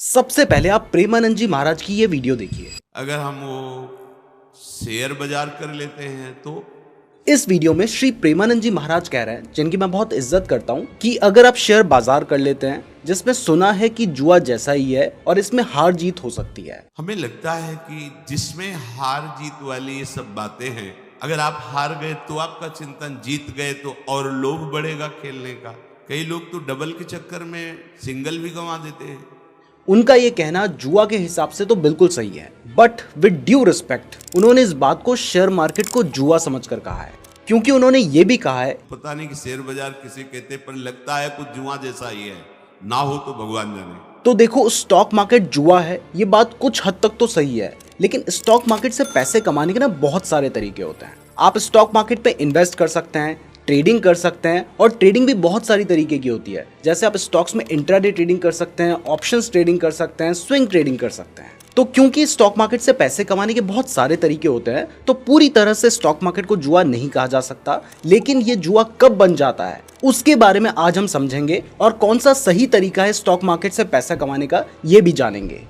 सबसे पहले आप प्रेमानंद जी महाराज की ये वीडियो देखिए। अगर हम वो शेयर बाजार कर लेते हैं तो इस वीडियो में श्री प्रेमानंद जी महाराज कह रहे हैं, जिनकी मैं बहुत इज्जत करता हूँ, कि अगर आप शेयर बाजार कर लेते हैं, जिसमें सुना है कि जुआ जैसा ही है और इसमें हार जीत हो सकती है। हमें लगता है कि जिसमें हार जीत वाली ये सब बातें हैं, अगर आप हार गए तो आपका चिंतन, जीत गए तो और लोभ बढ़ेगा खेलने का। कई लोग तो डबल के चक्कर में सिंगल भी गंवा देते हैं। उनका ये कहना जुआ के हिसाब से तो बिल्कुल सही है, बट विद ड्यू रिस्पेक्ट उन्होंने इस बात को शेयर मार्केट को जुआ समझकर कहा है, क्योंकि उन्होंने ये भी कहा है, पता नहीं कि शेयर बाजार किसे कहते, पर लगता है कुछ जुआ जैसा ही है, ना हो तो भगवान जाने। तो देखो स्टॉक मार्केट जुआ है, ये बात कुछ हद तक तो सही है, लेकिन स्टॉक मार्केट से पैसे कमाने के ना बहुत सारे तरीके होते हैं। आप स्टॉक मार्केट पे इन्वेस्ट कर सकते हैं, ट्रेडिंग कर सकते हैं, और ट्रेडिंग भी बहुत सारी तरीके की होती है। जैसे आप स्टॉक्स में इंट्राडे ट्रेडिंग कर सकते हैं, ऑप्शंस ट्रेडिंग कर सकते हैं, स्विंग ट्रेडिंग कर सकते हैं। तो क्योंकि स्टॉक मार्केट से पैसे कमाने के बहुत सारे तरीके होते हैं, तो पूरी तरह से स्टॉक मार्केट को जुआ नहीं कहा जा सकता। लेकिन ये जुआ कब बन जाता है उसके बारे में आज हम समझेंगे, और कौन सा सही तरीका है स्टॉक मार्केट से पैसा कमाने का ये भी जानेंगे।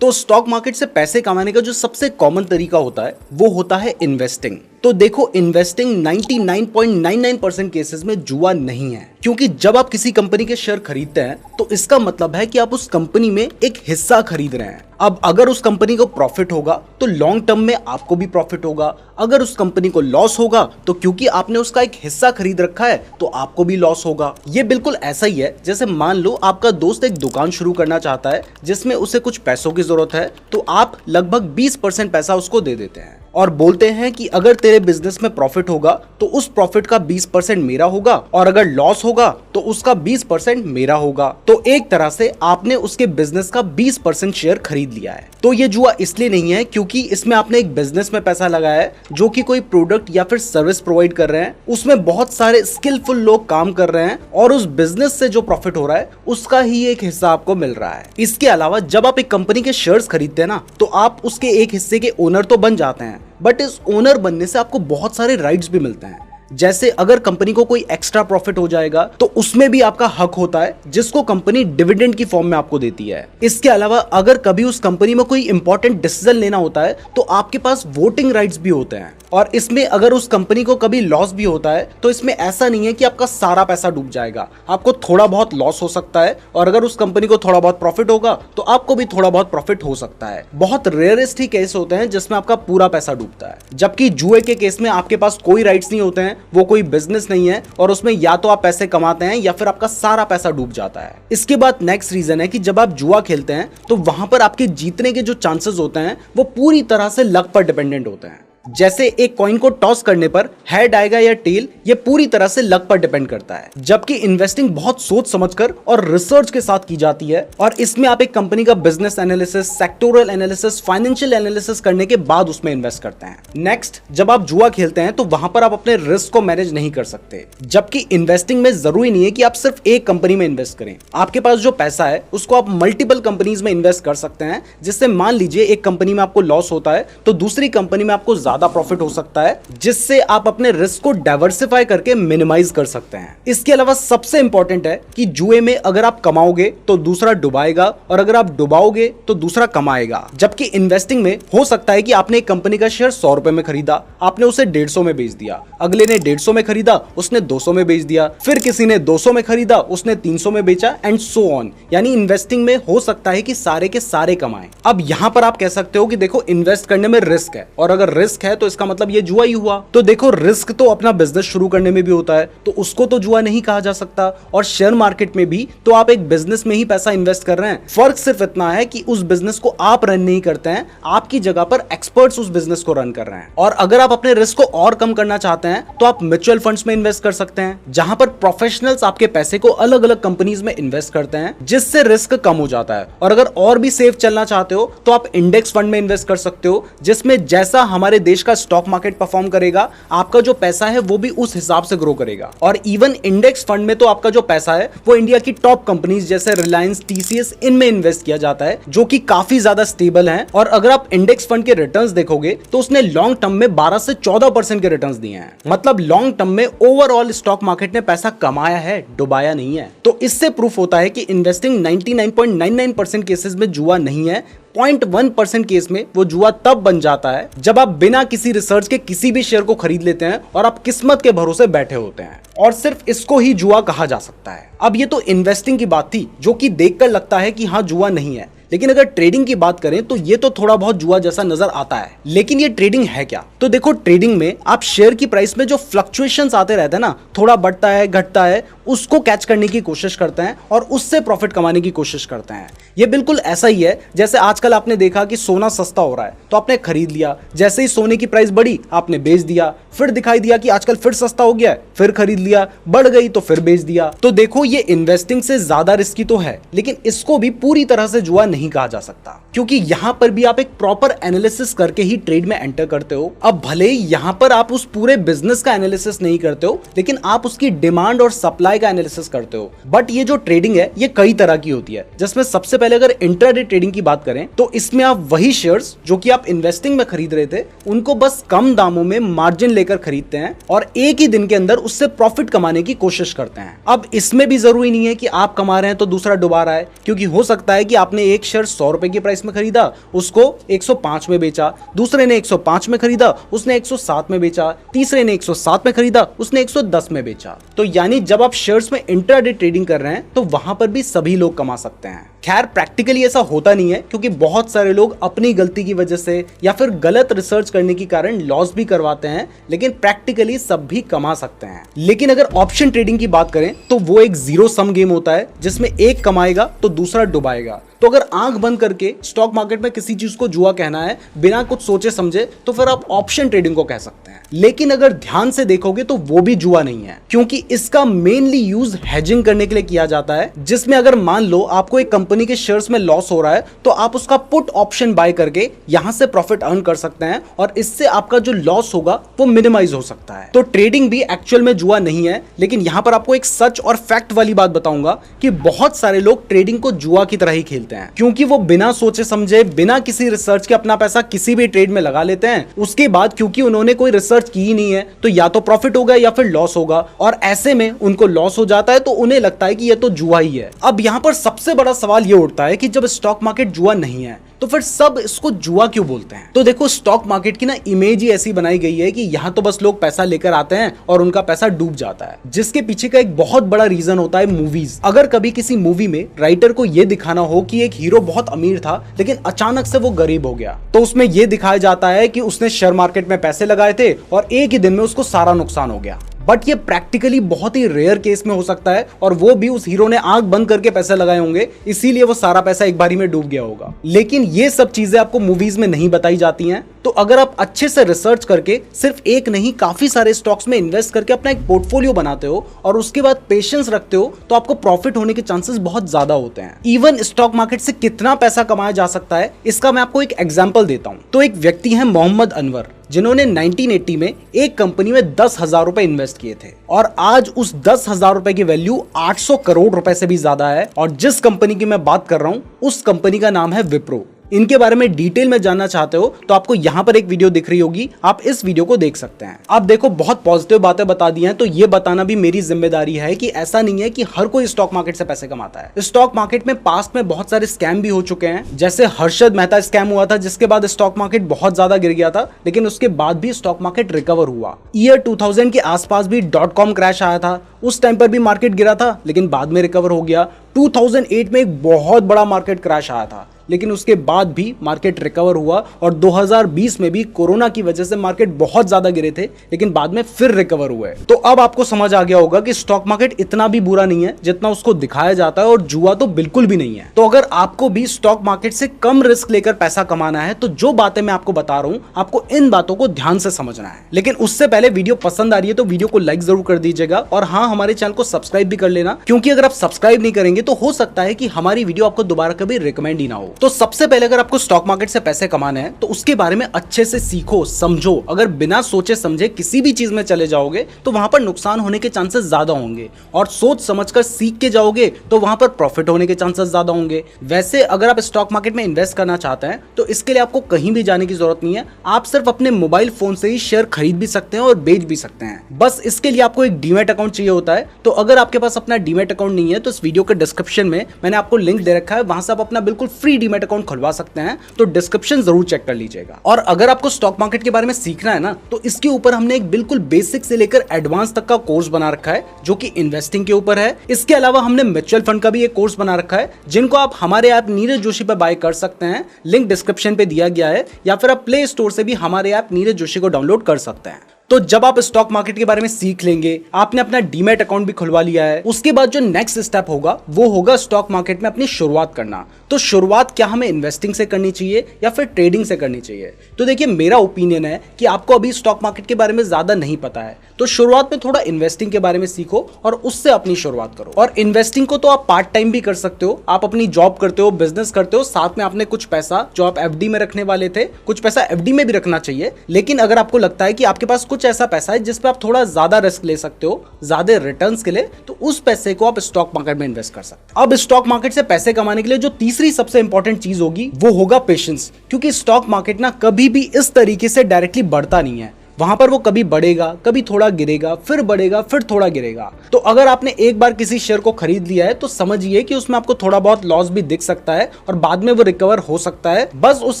तो स्टॉक मार्केट से पैसे कमाने का जो सबसे कॉमन तरीका होता है वो होता है इन्वेस्टिंग। तो देखो इन्वेस्टिंग 99.99% केसेस में जुआ नहीं है, क्योंकि जब आप किसी कंपनी के शेयर खरीदते हैं तो इसका मतलब है कि आप उस कंपनी में एक हिस्सा खरीद रहे हैं। अब अगर उस कंपनी को प्रॉफिट होगा तो लॉन्ग टर्म में आपको भी प्रॉफिट होगा, अगर उस कंपनी को लॉस होगा तो क्योंकि आपने उसका एक हिस्सा खरीद रखा है तो आपको भी लॉस होगा। ये बिल्कुल ऐसा ही है जैसे मान लो आपका दोस्त एक दुकान शुरू करना चाहता है जिसमें उसे कुछ पैसों की जरूरत है, तो आप लगभग 20% पैसा उसको दे देते हैं और बोलते हैं कि अगर तेरे बिजनेस में प्रॉफिट होगा तो उस प्रॉफिट का 20% मेरा होगा, और अगर लॉस होगा तो उसका 20% मेरा होगा। तो एक तरह से आपने उसके बिजनेस का 20% शेयर खरीद लिया है। तो ये जुआ इसलिए नहीं है क्योंकि इसमें आपने एक बिजनेस में पैसा लगाया है जो कि कोई प्रोडक्ट या फिर सर्विस प्रोवाइड कर रहे हैं, उसमें बहुत सारे स्किलफुल लोग काम कर रहे हैं और उस बिजनेस से जो प्रॉफिट हो रहा है उसका ही एक हिस्सा आपको मिल रहा है। इसके अलावा जब आप एक कंपनी के शेयर्स खरीदते हैं ना, तो आप उसके एक हिस्से के ओनर तो बन जाते हैं, बट इस ओनर बनने से आपको बहुत सारे राइट्स भी मिलते हैं। जैसे अगर कंपनी को कोई एक्स्ट्रा प्रॉफिट हो जाएगा तो उसमें भी आपका हक होता है, जिसको कंपनी डिविडेंड की फॉर्म में आपको देती है। इसके अलावा अगर कभी उस कंपनी में कोई इंपॉर्टेंट डिसीजन लेना होता है तो आपके पास वोटिंग राइट्स भी होते हैं। और इसमें अगर उस कंपनी को कभी लॉस भी होता है तो इसमें ऐसा नहीं है कि आपका सारा पैसा डूब जाएगा, आपको थोड़ा बहुत लॉस हो सकता है, और अगर उस कंपनी को थोड़ा बहुत प्रॉफिट होगा तो आपको भी थोड़ा बहुत प्रॉफिट हो सकता है। बहुत रेयरेस्ट ही केस होते हैं जिसमें आपका पूरा पैसा डूबता है, जबकि जुए के केस में आपके पास कोई राइट्स नहीं होते हैं, वो कोई बिजनेस नहीं है, और उसमें या तो आप पैसे कमाते हैं या फिर आपका सारा पैसा डूब जाता है। इसके बाद नेक्स्ट रीजन है कि जब आप जुआ खेलते हैं तो वहां पर आपके जीतने के जो चांसेस होते हैं वो पूरी तरह से लक पर डिपेंडेंट होते हैं। जैसे एक कॉइन को टॉस करने पर हेड आएगा या टेल, ये पूरी तरह से लक पर डिपेंड करता है। जबकि इन्वेस्टिंग बहुत सोच समझकर और रिसर्च के साथ की जाती है, और इसमें आप एक कंपनी का business analysis, sectoral analysis, financial analysis करने के बाद उसमें इन्वेस्ट करते हैं। नेक्स्ट, जब आप जुआ खेलते हैं तो वहां पर आप अपने रिस्क को मैनेज नहीं कर सकते, जबकि इन्वेस्टिंग में जरूरी नहीं है कि आप सिर्फ एक कंपनी में इन्वेस्ट करें। आपके पास जो पैसा है उसको आप मल्टीपल कंपनीज में इन्वेस्ट कर सकते हैं, जिससे मान लीजिए एक कंपनी में आपको लॉस होता है तो दूसरी कंपनी में आपको ज्यादा प्रॉफिट हो सकता है, जिससे आप अपने रिस्क को डाइवर्सिफाई करके मिनिमाइज कर सकते हैं। इसके अलावा सबसे इंपॉर्टेंट है कि जुए में अगर आप कमाओगे तो दूसरा डुबाएगा, और अगर आप डुबाओगे तो दूसरा कमाएगा। जबकि इन्वेस्टिंग में हो सकता है कि आपने एक कंपनी का शेयर 100 रुपए में खरीदा, आपने उसे 150 में बेच दिया, अगले ने 150 में खरीदा, उसने 200 में बेच दिया, फिर किसी ने 200 में खरीदा, उसने 300 में बेचा, एंड सो ऑन। यानी इन्वेस्टिंग में हो सकता है कि सारे के सारे कमाएं। अब यहां पर आप कह सकते हो कि देखो इन्वेस्ट करने में रिस्क है, और अगर रिस्क है तो इसका मतलब ये जुआ ही हुआ। तो देखो रिस्क तो अपना बिजनेस शुरू करने में भी होता है, तो उसको तो जुआ नहीं कहा जा सकता, और शेयर मार्केट में भी तो आप एक बिजनेस में ही पैसा इन्वेस्ट कर रहे हैं। फर्क सिर्फ इतना है कि उस बिजनेस को आप रन नहीं करते हैं, आपकी जगह पर एक्सपर्ट्स उस बिजनेस को रन कर रहे हैं। और अगर आप अपने रिस्क को और कम करना चाहते हैं तो आप म्यूचुअल फंड्स में इन्वेस्ट कर सकते हैं, जहां पर प्रोफेशनल्स आपके पैसे को अलग अलग कंपनीज में इन्वेस्ट करते हैं, जिससे रिस्क कम हो जाता है। और अगर और भी सेफ चलना चाहते हो तो आप इंडेक्स फंड में इन्वेस्ट कर सकते हो, जिसमें जैसा हमारे देश का स्टॉक मार्केट परफॉर्म करेगा, आपका जो पैसा है वो भी उस हिसाब से ग्रो करेगा। और इवन इंडेक्स फंड में तो आपका जो पैसा है वो इंडिया की टॉप कंपनीज जैसे रिलायंस, टीसीएस, इनमें इन्वेस्ट किया जाता है, जो कि काफी ज्यादा स्टेबल हैं। और अगर आप इंडेक्स फंड के रिटर्न्स देखोगे तो उसने लॉन्ग टर्म में 12 से 14% के रिटर्न्स दिए हैं। मतलब लॉन्ग टर्म में ओवरऑल स्टॉक मार्केट ने पैसा कमाया है, डुबाया नहीं है। तो इससे प्रूफ होता है कि इन्वेस्टिंग 99.99% केसेस में जुआ नहीं है। 0.1% केस में वो जुआ तब बन जाता है जब आप बिना किसी रिसर्च के किसी भी शेयर को खरीद लेते हैं और आप किस्मत के भरोसे बैठे होते हैं, और सिर्फ इसको ही जुआ कहा जा सकता है। अब ये तो इन्वेस्टिंग की बात थी, जो कि देखकर लगता है कि हाँ जुआ नहीं है, लेकिन अगर ट्रेडिंग की बात करें तो ये तो थोड़ा बहुत जुआ जैसा नजर आता है। लेकिन ये ट्रेडिंग है क्या? तो देखो, ट्रेडिंग में आप शेयर की प्राइस में जो फ्लक्चुएशंस आते रहते हैं ना, थोड़ा बढ़ता है घटता है, उसको कैच करने की कोशिश करते हैं और उससे प्रॉफिट कमाने की कोशिश करते हैं। ये बिल्कुल ऐसा ही है जैसे आजकल आपने देखा कि सोना सस्ता हो रहा है तो आपने खरीद लिया, जैसे ही सोने की प्राइस बढ़ी आपने बेच दिया, फिर दिखाई दिया कि आजकल फिर सस्ता हो गया है, फिर खरीद लिया, बढ़ गई तो फिर बेच दिया। तो देखो, ये इन्वेस्टिंग से ज्यादा रिस्की तो है, लेकिन इसको भी पूरी तरह से जुआ नहीं कहा जा सकता, क्योंकि यहां पर भी आप एक प्रॉपर एनालिसिस करके ही ट्रेड में एंटर करते हो। अब भले ही यहां पर आप उस पूरे बिजनेस का एनालिसिस नहीं करते हो, लेकिन आप उसकी डिमांड और सप्लाई का एनालिसिस करते हो। बट ये जो ट्रेडिंग है ये कई तरह की होती है, जिसमें सबसे पहले अगर इंट्राडे ट्रेडिंग की बात करें तो इसमें आप वही शेयर्स जो कि आप इन्वेस्टिंग में खरीद रहे थे उनको बस कम दामों में मार्जिन लेकर खरीदते हैं और एक ही दिन के अंदर उससे प्रॉफिट कमाने की कोशिश करते हैं। अब इसमें भी जरूरी नहीं है कि आप कमा रहे हैं तो दूसरा डुबा रहा है, क्योंकि हो सकता है कि आपने एक शेयर 100 रुपए की प्राइस में खरीदा, उसको 105 में बेचा, दूसरे ने 105 में खरीदा, उसने 107 में बेचा, तीसरे ने 107 में खरीदा, उसने 110 में बेचा। तो यानी जब आप शेयर्स में इंट्राडे ट्रेडिंग कर रहे हैं तो वहां पर भी सभी लोग कमा सकते हैं। खैर, प्रैक्टिकली ऐसा होता नहीं है, क्योंकि बहुत सारे लोग अपनी गलती की वजह से या फिर गलत रिसर्च करने के कारण लॉस भी करवाते हैं, लेकिन प्रैक्टिकली सब भी कमा सकते हैं। लेकिन अगर ऑप्शन ट्रेडिंग की बात करें तो वो एक जीरो सम गेम होता है, जिसमें एक कमाएगा तो दूसरा डुबाएगा। तो अगर आंख बंद करके स्टॉक मार्केट में किसी चीज को जुआ कहना है बिना कुछ सोचे समझे, तो फिर आप ऑप्शन ट्रेडिंग को कह सकते हैं। लेकिन अगर ध्यान से देखोगे तो वो भी जुआ नहीं है, क्योंकि इसका मेनली यूज हेजिंग करने के लिए किया जाता है, जिसमें अगर मान लो आपको एक कंपनी के शेयर्स में लॉस हो रहा है तो आप उसका पुट ऑप्शन बाय करके यहां से प्रॉफिट अर्न कर सकते हैं, और इससे आपका जो लॉस होगा वो मिनिमाइज हो सकता है। तो ट्रेडिंग भी एक्चुअल में जुआ नहीं है, लेकिन यहां पर आपको एक सच और फैक्ट वाली बात बताऊंगा कि बहुत सारे लोग ट्रेडिंग को जुआ की तरह ही खेलते हैं, क्योंकि वो बिना सोचे समझे, बिना किसी रिसर्च के अपना पैसा किसी भी ट्रेड में लगा लेते हैं। उसके बाद क्योंकि उन्होंने कोई रिसर्च की ही नहीं है तो या तो प्रॉफिट होगा या फिर लॉस होगा, और ऐसे में उनको लॉस हो जाता है तो उन्हें लगता है कि ये तो जुआ ही है। अब यहां पर सबसे बड़ा सवाल ये उठता है कि जब स्टॉक मार्केट जुआ नहीं है तो फिर सब इसको जुआ क्यों बोलते हैं? तो देखो, स्टॉक मार्केट की ना इमेज ही ऐसी बनाई गई है कि यहां तो बस लोग पैसा लेकर आते हैं और उनका पैसा डूब जाता है, जिसके पीछे का एक बहुत बड़ा रीजन होता है मूवीज। अगर कभी किसी मूवी में राइटर को यह दिखाना हो कि एक हीरो बहुत अमीर था लेकिन अचानक से वो गरीब हो गया, तो उसमें यह दिखाया जाता है कि उसने शेयर मार्केट में पैसे लगाए थे और एक ही दिन में उसको सारा नुकसान हो गया। बट ये प्रैक्टिकली बहुत ही रेयर केस में हो सकता है, और वो भी उस हीरो ने आंख बंद करके पैसे लगाए होंगे, इसीलिए वो सारा पैसा एक बारी में डूब गया होगा। लेकिन ये सब चीजें आपको मूवीज में नहीं बताई जाती हैं। तो अगर आप अच्छे से रिसर्च करके सिर्फ एक नहीं काफी सारे स्टॉक्स में इन्वेस्ट करके अपना एक पोर्टफोलियो बनाते हो और उसके बाद पेशेंस रखते हो, तो आपको प्रॉफिट होने के चांसेस बहुत ज्यादा होते हैं। इवन स्टॉक मार्केट से कितना पैसा कमाया जा सकता है, इसका मैं आपको एक एग्जांपल देता हूं। तो एक व्यक्ति है मोहम्मद अनवर, जिन्होंने 1980 में एक कंपनी में 10,000 रुपए इन्वेस्ट किए थे, और आज उस 10,000 रुपए की वैल्यू 800 करोड़ रुपए से भी ज्यादा है। और जिस कंपनी की मैं बात कर रहा हूं उस कंपनी का नाम है विप्रो। इनके बारे में डिटेल में जानना चाहते हो तो आपको यहां पर एक वीडियो दिख रही होगी, आप इस वीडियो को देख सकते हैं। आप देखो, बहुत पॉजिटिव बातें बता दी हैं, तो ये बताना भी मेरी जिम्मेदारी है कि ऐसा नहीं है कि हर कोई स्टॉक मार्केट से पैसे कमाता है। स्टॉक मार्केट में पास्ट में बहुत सारे स्कैम भी हो चुके हैं, जैसे हर्षद मेहता स्कैम हुआ था, जिसके बाद स्टॉक मार्केट बहुत ज्यादा गिर गया था, लेकिन उसके बाद भी स्टॉक मार्केट रिकवर हुआ। ईयर 2000 के आसपास भी .com क्रैश आया था, उस टाइम पर भी मार्केट गिरा था, लेकिन बाद में रिकवर हो गया। 2008 में एक बहुत बड़ा मार्केट क्रैश आया था, लेकिन उसके बाद भी मार्केट रिकवर हुआ, और 2020 में भी कोरोना की वजह से मार्केट बहुत ज्यादा गिरे थे, लेकिन बाद में फिर रिकवर हुए। तो अब आपको समझ आ गया होगा कि स्टॉक मार्केट इतना भी बुरा नहीं है जितना उसको दिखाया जाता है, और जुआ तो बिल्कुल भी नहीं है। तो अगर आपको भी स्टॉक मार्केट से कम रिस्क लेकर पैसा कमाना है तो जो बातें मैं आपको बता रहा हूं, आपको इन बातों को ध्यान से समझना है। लेकिन उससे पहले वीडियो पसंद आ रही है तो वीडियो को लाइक जरूर कर दीजिएगा, और हाँ, हमारे चैनल को सब्सक्राइब भी कर लेना, क्योंकि अगर आप सब्सक्राइब नहीं करेंगे तो हो सकता है कि हमारी वीडियो आपको दोबारा कभी रिकमेंड ही ना हो। तो सबसे पहले अगर आपको स्टॉक मार्केट से पैसे कमाने हैं तो उसके बारे में अच्छे से सीखो, समझो। अगर बिना सोचे समझे किसी भी चीज में चले जाओगे तो वहां पर नुकसान होने के चांसेस ज्यादा होंगे, और सोच समझकर सीख के जाओगे तो वहां पर प्रॉफिट होने के चांसेस ज्यादा होंगे। वैसे अगर आप स्टॉक मार्केट में इन्वेस्ट करना चाहते हैं तो इसके लिए आपको कहीं भी जाने की जरूरत नहीं है, आप सिर्फ अपने मोबाइल फोन से ही शेयर खरीद भी सकते हैं और बेच भी सकते हैं। बस इसके लिए आपको एक डीमैट अकाउंट चाहिए होता है। तो अगर आपके पास अपना डीमैट अकाउंट नहीं है तो इस वीडियो के डिस्क्रिप्शन में मैंने आपको लिंक दे रखा है, वहां से आप अपना बिल्कुल फ्री डीमैट अकाउंट खुलवा सकते हैं, तो डिस्क्रिप्शन जरूर चेक कर लीजिएगा। और अगर आपको स्टॉक मार्केट के बारे में सीखना है ना तो इसके ऊपर हमने एक बिल्कुल बेसिक से लेकर एडवांस तक का कोर्स बना रखा है जो कि इन्वेस्टिंग के ऊपर है। इसके अलावा हमने म्यूचुअल फंड का भी एक कोर्स बना रखा है जिनको आप हमारे ऐप नीरज जोशी पर बाय कर सकते हैं, लिंक डिस्क्रिप्शन पे दिया गया है, या फिर आप प्ले स्टोर से भी हमारे ऐप नीरज जोशी को डाउनलोड कर सकते हैं। तो जब आप स्टॉक मार्केट के बारे में सीख लेंगे, आपने अपना डीमैट अकाउंट भी खुलवा लिया है, उसके बाद जो नेक्स्ट स्टेप होगा वो होगा स्टॉक मार्केट में अपनी शुरुआत करना। तो शुरुआत क्या हमें इन्वेस्टिंग से करनी चाहिए या फिर ट्रेडिंग से करनी चाहिए? तो देखिए, मेरा ओपिनियन है कि आपको अभी स्टॉक मार्केट के बारे में ज्यादा नहीं पता है, तो शुरुआत में थोड़ा इन्वेस्टिंग के बारे में सीखो और उससे अपनी शुरुआत करो। और इन्वेस्टिंग को तो आप पार्ट टाइम भी कर सकते हो, आप अपनी जॉब करते हो, बिजनेस करते हो, साथ में आपने कुछ पैसा जो आप एफडी में रखने वाले थे, कुछ पैसा एफडी में भी रखना चाहिए। लेकिन अगर आपको लगता है कि आपके पास कुछ ऐसा पैसा है जिस पे आप थोड़ा ज्यादा रिस्क ले सकते हो, ज्यादा रिटर्न्स के लिए, तो उस पैसे को आप स्टॉक मार्केट में इन्वेस्ट कर सकते हो। अब स्टॉक मार्केट से पैसे कमाने के लिए जो तीसरी सबसे इंपॉर्टेंट चीज होगी वो होगा पेशेंस, क्योंकि स्टॉक मार्केट ना कभी भी इस तरीके से डायरेक्टली बढ़ता नहीं है। वहां पर वो कभी बढ़ेगा, कभी थोड़ा गिरेगा, फिर बढ़ेगा, फिर थोड़ा गिरेगा। तो अगर आपने एक बार किसी शेयर को खरीद लिया है तो समझिए कि उसमें आपको थोड़ा बहुत लॉस भी दिख सकता है और बाद में वो रिकवर हो सकता है। बस उस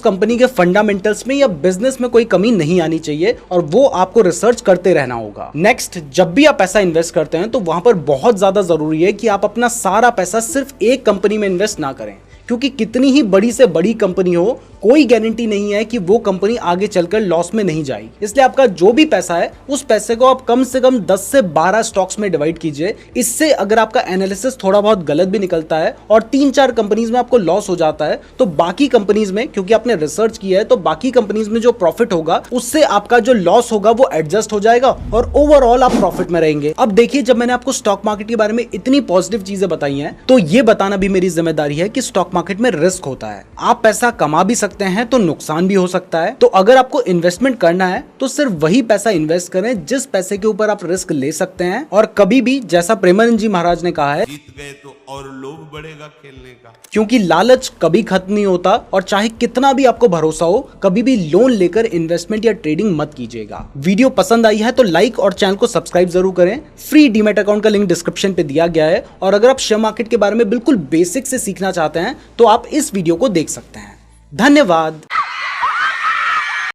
कंपनी के फंडामेंटल्स में या बिजनेस में कोई कमी नहीं आनी चाहिए और वो आपको रिसर्च करते रहना होगा। नेक्स्ट, जब भी आप पैसा इन्वेस्ट करते हैं तो वहां पर बहुत ज्यादा जरूरी है कि आप अपना सारा पैसा सिर्फ एक कंपनी में इन्वेस्ट ना करें, क्योंकि कितनी ही बड़ी से बड़ी कंपनी हो, कोई गारंटी नहीं है कि वो कंपनी आगे चलकर लॉस में नहीं जाएगी। इसलिए आपका जो भी पैसा है उस पैसे को आप कम से कम 10 से 12 स्टॉक्स में डिवाइड कीजिए। इससे अगर आपका एनालिसिस थोड़ा बहुत गलत भी निकलता है और 3-4 कंपनीज में आपको लॉस हो जाता है तो बाकी कंपनीज में, क्योंकि आपने रिसर्च किया है, तो बाकी कंपनीज में जो प्रॉफिट होगा उससे आपका जो लॉस होगा वो एडजस्ट हो जाएगा और ओवरऑल आप प्रॉफिट में रहेंगे। अब देखिए, जब मैंने आपको स्टॉक मार्केट के बारे में इतनी पॉजिटिव चीजें बताई हैं तो ये बताना भी मेरी जिम्मेदारी है कि स्टॉक मार्केट में रिस्क होता है। आप पैसा कमा भी सकते हैं तो नुकसान भी हो सकता है। तो अगर आपको इन्वेस्टमेंट करना है तो सिर्फ वही पैसा इन्वेस्ट करें जिस पैसे के ऊपर आप रिस्क ले सकते हैं। और कभी भी, जैसा प्रेमानंद जी महाराज ने कहा है, जीत गए तो और लोभ बढ़ेगा खेलने का, क्योंकि लालच कभी खत्म नहीं होता और चाहे कितना भी आपको भरोसा हो, कभी भी लोन लेकर इन्वेस्टमेंट या ट्रेडिंग मत कीजिएगा। वीडियो पसंद आई है तो लाइक और चैनल को सब्सक्राइब जरूर करें। फ्री डीमैट अकाउंट का लिंक डिस्क्रिप्शन पे दिया गया है। और अगर आप शेयर मार्केट के बारे में बिल्कुल बेसिक से सीखना चाहते हैं तो आप इस वीडियो को देख सकते हैं। धन्यवाद।